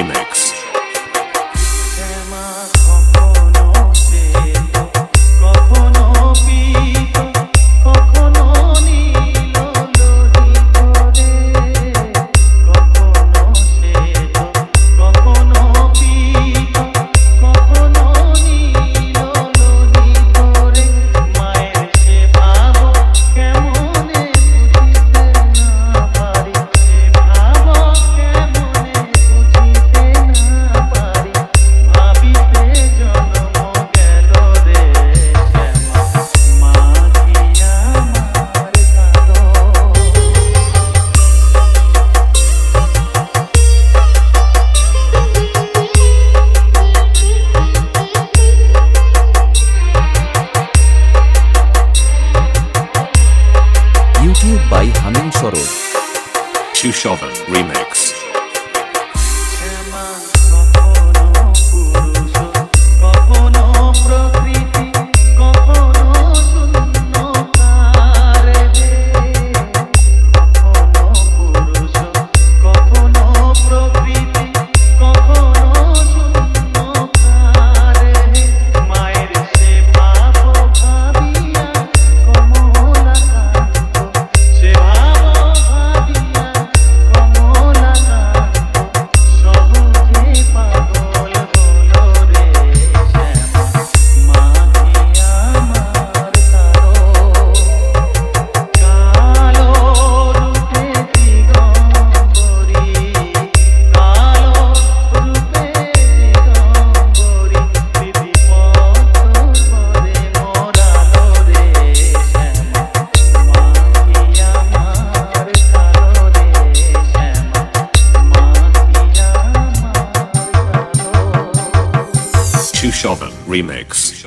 Remix. YouTube by Hamin Sorod. Chushovan Remix. Chushovan Remix.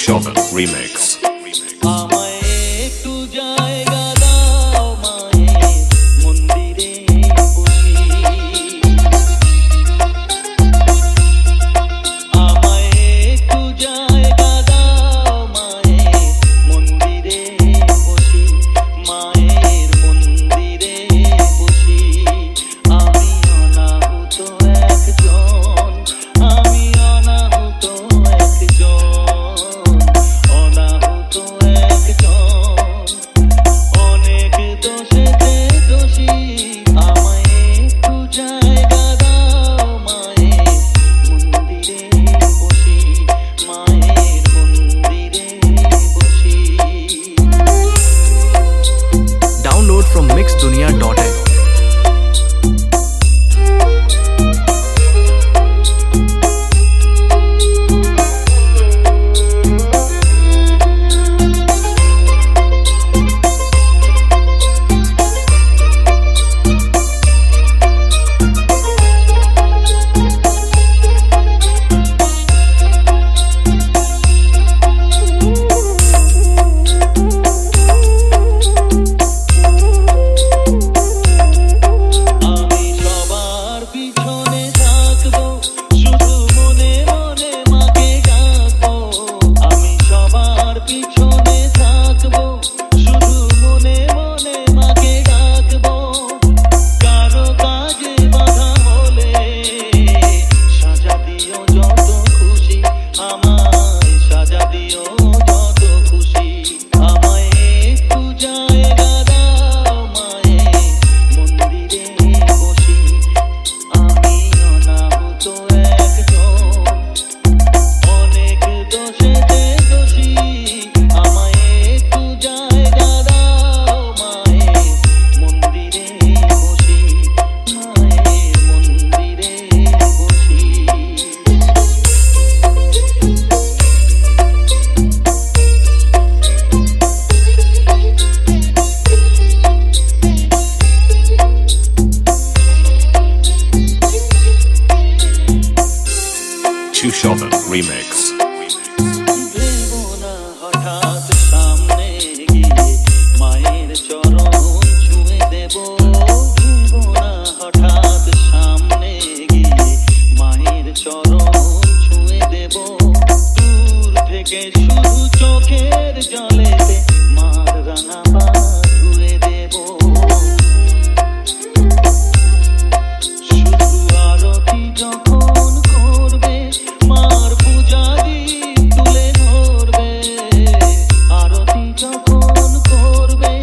Chushovan Remix. আমায় একটু জায়গা দাও মায়ের মন্দিরে বসি, আমায় একটু জায়গা দাও মায়ের মন্দিরে বসি, মায়ের মন্দিরে বসি। আমি অনাহুত একজন, আমি অনাহুত একজন, অনাহুত একজন, অনেক দোষেতে দোষী। আমায় একটু জায়গা দাও মায়ের মন্দিরে বসি, মায়ের মন্দিরে বসি। Download from mixdunia.in. আমি সবার পিছনে থাকবো, শুধু মনে মনে মাকে ডাকবো। আমি সবার পিছনে থাকবো, শুধু মনে মনে মাকে ডাকবো। কারো কাজে বাধা হলে সাজা দিও যত খুশি, আমায় সাজা দিও যত খুশি। আমায় একটু জায়গা দাও মায়ের মন্দিরে বসি, আমি অনাহুত একজন, অনেক দোষেতে দোষী। আমায় একটু জায়গা দাও মায়ের মন্দিরে বসি, মায়ের মন্দিরে বসি। Chushovan Remix. ভেবো না হঠাৎ সামনে গিয়ে মায়ের চরণ ছুঁয়ে দেব, ভেবো না হঠাৎ সামনে গিয়ে মায়ের চরণ ছুঁয়ে দেব। দূর থেকে শুধু চোখের জলেতে মার রাঙা পা ধুয়ে দেব। শুধু আরতি যখন করবে মার পূজারি তুলে ধরবে, আরতি যখন করবে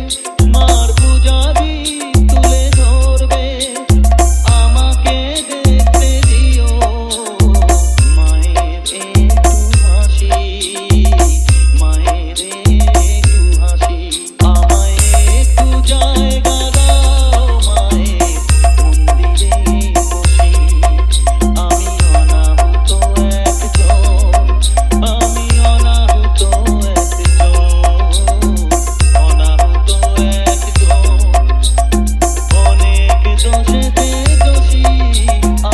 মার পূজারি তুলে ধরবে। আমাকে দেখতে দিও মায়ের একটু হাসি, মায়ের একটু হাসি। আমায় একটু জায়গা দাও মায়ের মন্দিরে বসি, আমি অনাহুত একজন, আমি অনাহুত একজন, অনাহুত একজন, অনেক দোষেতে দোষী।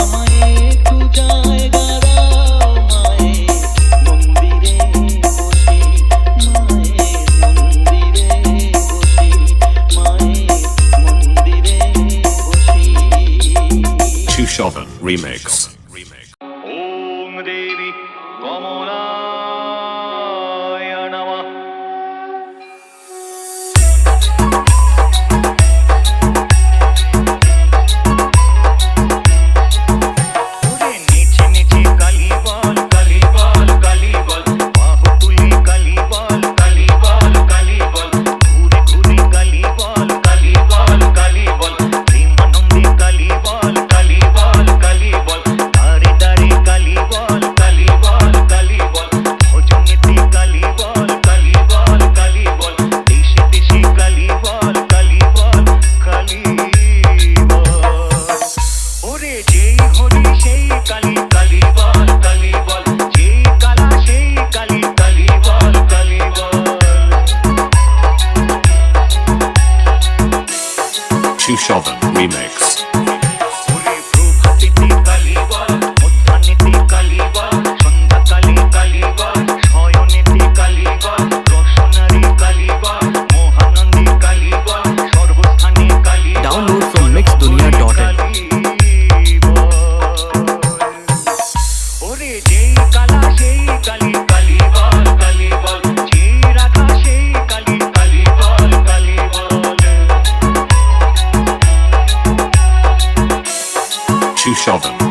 আমায় একটু জায়গা দাও মায়ের মন্দিরে বসি, মায়ের মন্দিরে বসি, মায়ের মন্দিরে বসি। Chushovan Remix. ওম দেবী কমলায় নমঃ। ওরে নেচে নেচে কালী বল, কালী বল, কালী বল, বাহু তুলি কালী বল, কালী বল, কালী বল, ঘুরে ঘুরে কালী বল, কালী বল, কালী বল, প্রেমানন্দে কালী বল, কালী বল, কালী বল, দাঁড়ে দাঁড়ে কালী বল, কালী বল, কালী বল, ভজনেতে কালী বল, কালী বল, কালী বল, দেশে দেশে কালী বল, কালী বল, কালী বল। ওরে যেই হরি সেই কালী, কালী বল, কালী বল, যেই কালা সেই কালী, কালী বল, কালী বল। Chushovan Remix. ওরে প্রভাতেতে কালী বল, মধ্যাহ্নেতে কালী বল, সন্ধ্যাকালে কালী বল, শয়নেতে কালী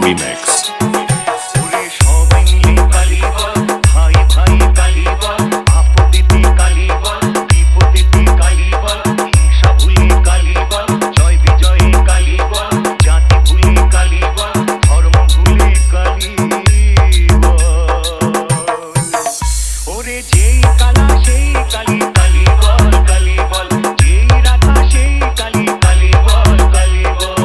Remix. ওরে সবাই মিলে কালী বল, ভাই ভাই কালী বল, আপদেতে কালী বল, বিপদেতে কালী বল, হিংসা ভুলে কালী বল, জয় বিজয়ে কালী বল, জাতি ভুলে কালী বল, ধর্ম ভুলে কালী বল। ওরে যেই কালা সেই কালী কালী বল, কালী বল, যেই রাধা সেই কালী কালী বল, কালী বল।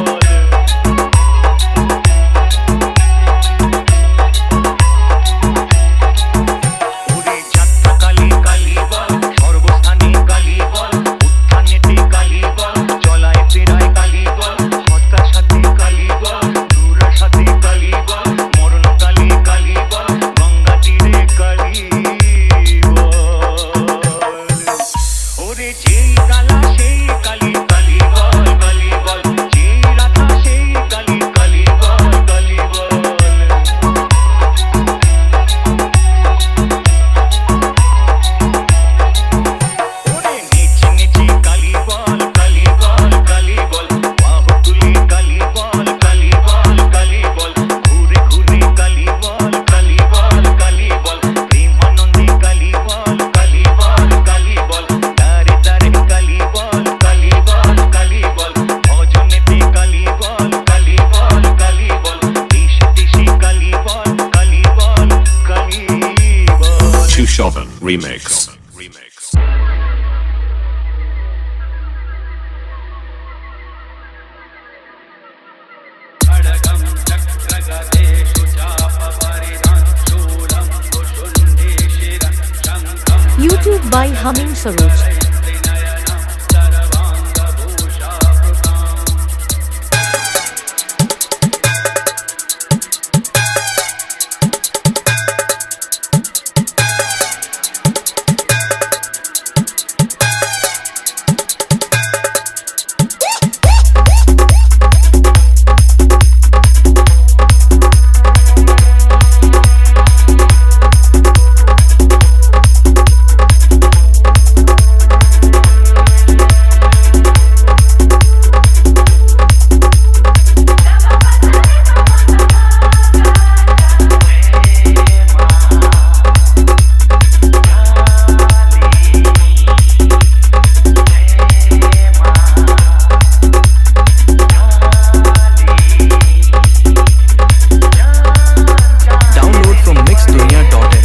ওরে যাত্রা কালী কালী বল, সর্বস্থানে কালী বল, উত্থানেতে কালী বল, চলায় ফেরায় কালী বল, হতাশাতে কালী বল, দুরাশাতে কালী বল, মরণ কালী কালী বল, গঙ্গা তীরে কালী বল। ওরে যেই কালা সেই কালী কালী বল, কালী বল, যেই রাধা সেই কালী কালী বল, কালী বল। ওরে নেচে নেচে কালী বল, কালী বল, কালী বল, বাহু তুলে কালী বল, কালী বল, কালী বল, ঘুরে ঘুরে কালী বল, কালী বল, কালী বল, প্রেমানন্দে কালী বল, কালী বল, কালী বল, দারে দারে কালী বল, কালী বল, কালী বল, ভজনেতে কালী বল, কালী বল, কালী বল, দেশে দেশে কালী বল, কালী বল, কালী বল। Chushovan Remix. खड्गं चक्रगदेषु चापपरिधां शूलं कुशुण्डे शिरः शङ्खं YouTube by Humming Saroj. त्रिनयनं सर्वाङ्गभूषावृताम्। Download from mixdunia.in.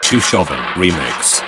Chushovan Remix.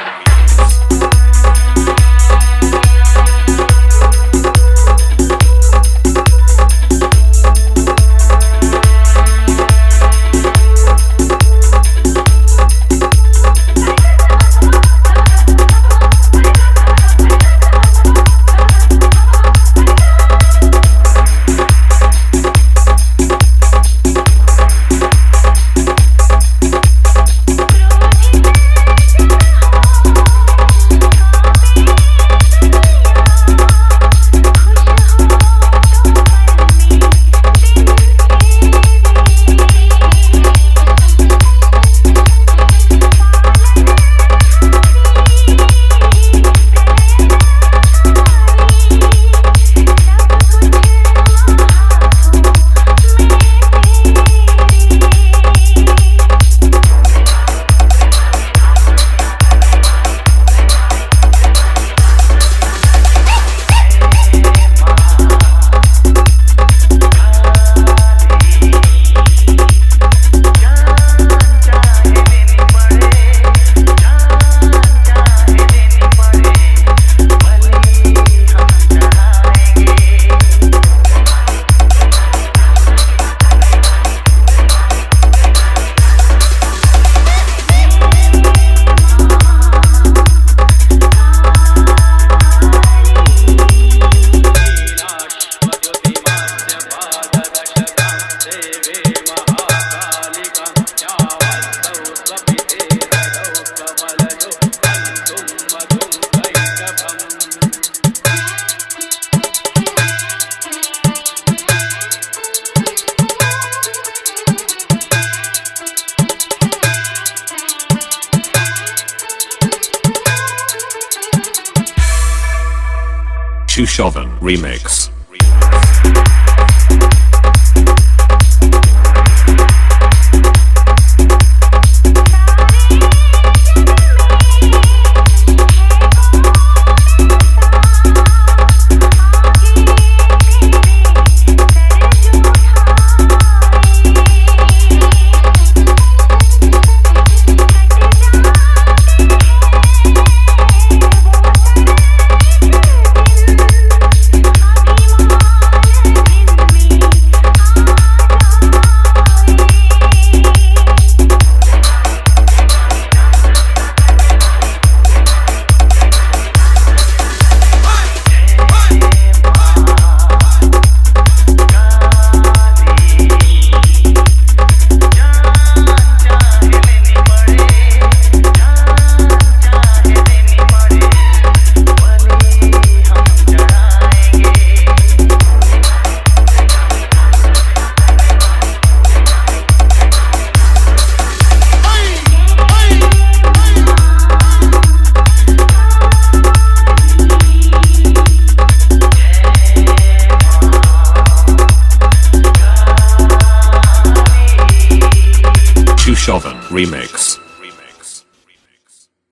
Chushovan Remix. Chushovan Remix.